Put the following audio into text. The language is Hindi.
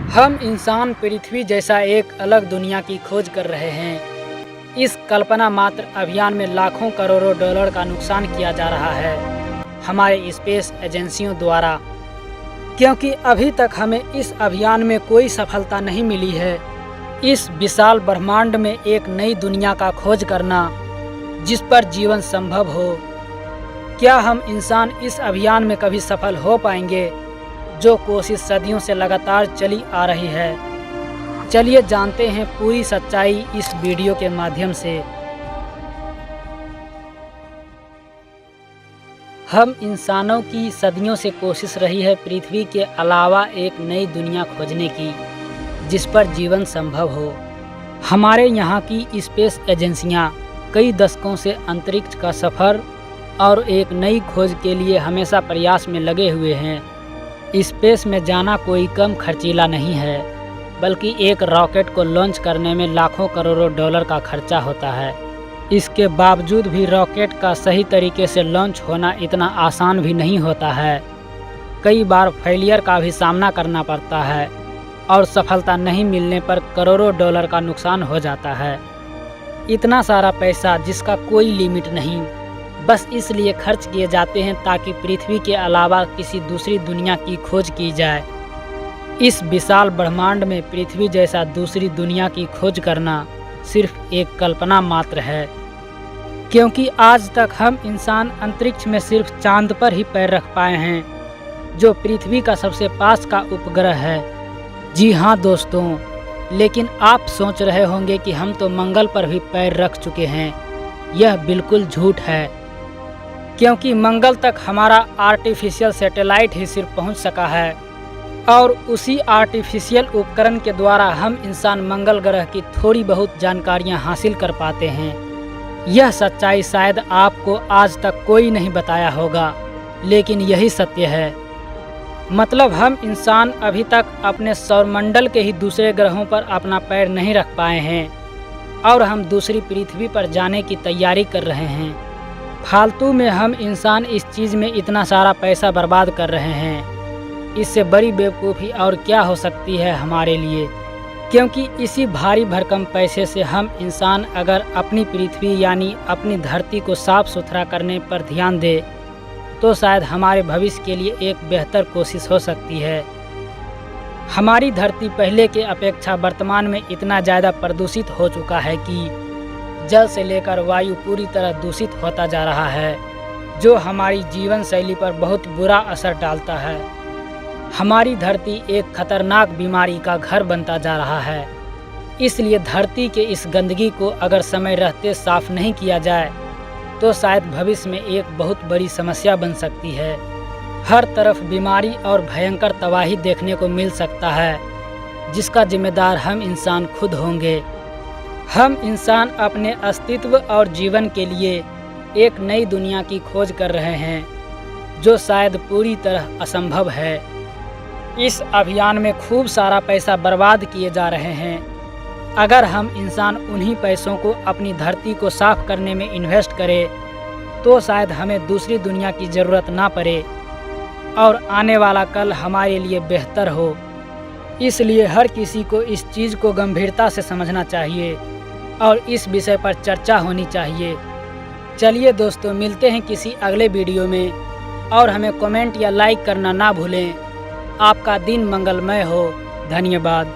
हम इंसान पृथ्वी जैसा एक अलग दुनिया की खोज कर रहे हैं। इस कल्पना मात्र अभियान में लाखों करोड़ों डॉलर का नुकसान किया जा रहा है हमारे स्पेस एजेंसियों द्वारा, क्योंकि अभी तक हमें इस अभियान में कोई सफलता नहीं मिली है। इस विशाल ब्रह्मांड में एक नई दुनिया का खोज करना जिस पर जीवन संभव हो। क्या हम इंसान इस अभियान में कभी सफल हो पाएंगे, जो कोशिश सदियों से लगातार चली आ रही है? चलिए जानते हैं पूरी सच्चाई इस वीडियो के माध्यम से। हम इंसानों की सदियों से कोशिश रही है पृथ्वी के अलावा एक नई दुनिया खोजने की, जिस पर जीवन संभव हो। हमारे यहाँ की स्पेस एजेंसियाँ कई दशकों से अंतरिक्ष का सफ़र और एक नई खोज के लिए हमेशा प्रयास में लगे हुए हैं। स्पेस में जाना कोई कम खर्चीला नहीं है, बल्कि एक रॉकेट को लॉन्च करने में लाखों करोड़ों डॉलर का खर्चा होता है। इसके बावजूद भी रॉकेट का सही तरीके से लॉन्च होना इतना आसान भी नहीं होता है। कई बार फेलियर का भी सामना करना पड़ता है और सफलता नहीं मिलने पर करोड़ों डॉलर का नुकसान हो जाता है। इतना सारा पैसा जिसका कोई लिमिट नहीं, बस इसलिए खर्च किए जाते हैं ताकि पृथ्वी के अलावा किसी दूसरी दुनिया की खोज की जाए। इस विशाल ब्रह्मांड में पृथ्वी जैसा दूसरी दुनिया की खोज करना सिर्फ एक कल्पना मात्र है, क्योंकि आज तक हम इंसान अंतरिक्ष में सिर्फ चांद पर ही पैर रख पाए हैं, जो पृथ्वी का सबसे पास का उपग्रह है। जी हाँ दोस्तों, लेकिन आप सोच रहे होंगे कि हम तो मंगल पर भी पैर रख चुके हैं। यह बिल्कुल झूठ है, क्योंकि मंगल तक हमारा आर्टिफिशियल सैटेलाइट ही सिर्फ पहुंच सका है, और उसी आर्टिफिशियल उपकरण के द्वारा हम इंसान मंगल ग्रह की थोड़ी बहुत जानकारियां हासिल कर पाते हैं। यह सच्चाई शायद आपको आज तक कोई नहीं बताया होगा, लेकिन यही सत्य है। मतलब हम इंसान अभी तक अपने सौरमंडल के ही दूसरे ग्रहों पर अपना पैर नहीं रख पाए हैं, और हम दूसरी पृथ्वी पर जाने की तैयारी कर रहे हैं। फालतू में हम इंसान इस चीज़ में इतना सारा पैसा बर्बाद कर रहे हैं। इससे बड़ी बेवकूफ़ी और क्या हो सकती है हमारे लिए, क्योंकि इसी भारी भरकम पैसे से हम इंसान अगर अपनी पृथ्वी यानी अपनी धरती को साफ़ सुथरा करने पर ध्यान दे, तो शायद हमारे भविष्य के लिए एक बेहतर कोशिश हो सकती है। हमारी धरती पहले के अपेक्षा वर्तमान में इतना ज़्यादा प्रदूषित हो चुका है कि जल से लेकर वायु पूरी तरह दूषित होता जा रहा है, जो हमारी जीवन शैली पर बहुत बुरा असर डालता है। हमारी धरती एक खतरनाक बीमारी का घर बनता जा रहा है। इसलिए धरती के इस गंदगी को अगर समय रहते साफ नहीं किया जाए, तो शायद भविष्य में एक बहुत बड़ी समस्या बन सकती है। हर तरफ बीमारी और भयंकर तबाही देखने को मिल सकता है, जिसका जिम्मेदार हम इंसान खुद होंगे। हम इंसान अपने अस्तित्व और जीवन के लिए एक नई दुनिया की खोज कर रहे हैं, जो शायद पूरी तरह असंभव है। इस अभियान में खूब सारा पैसा बर्बाद किए जा रहे हैं। अगर हम इंसान उन्हीं पैसों को अपनी धरती को साफ करने में इन्वेस्ट करें, तो शायद हमें दूसरी दुनिया की ज़रूरत ना पड़े और आने वाला कल हमारे लिए बेहतर हो। इसलिए हर किसी को इस चीज़ को गंभीरता से समझना चाहिए और इस विषय पर चर्चा होनी चाहिए। चलिए दोस्तों, मिलते हैं किसी अगले वीडियो में, और हमें कमेंट या लाइक करना ना भूलें। आपका दिन मंगलमय हो। धन्यवाद।